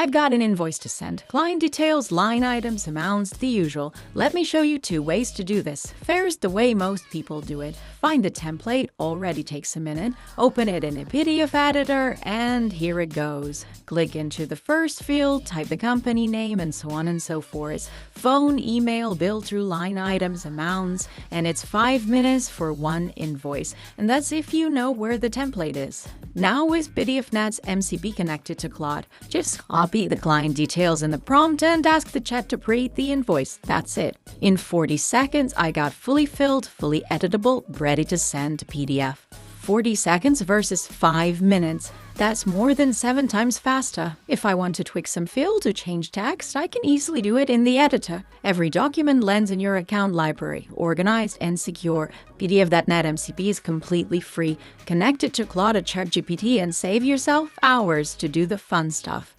I've got an invoice to send. Client details, line items, amounts, the usual. Let me show you 2 ways to do this. First, the way most people do it. Find the template, already takes a minute. Open it in a PDF editor, and here it goes. Click into the first field, type the company name, and so on and so forth. Phone, email, bill through line items, amounts, and it's 5 minutes for 1 invoice. And that's if you know where the template is. Now with PDFNet's MCP connected to Claude, just copy the client details in the prompt and ask the chat to create the invoice. That's it. In 40 seconds, I got fully filled, fully editable, ready to send to PDF. 40 seconds versus 5 minutes. That's more than 7 times faster. If I want to tweak some field or change text, I can easily do it in the editor. Every document lands in your account library, organized and secure. PDFNet MCP is completely free. Connect it to Claude or ChatGPT and save yourself hours to do the fun stuff.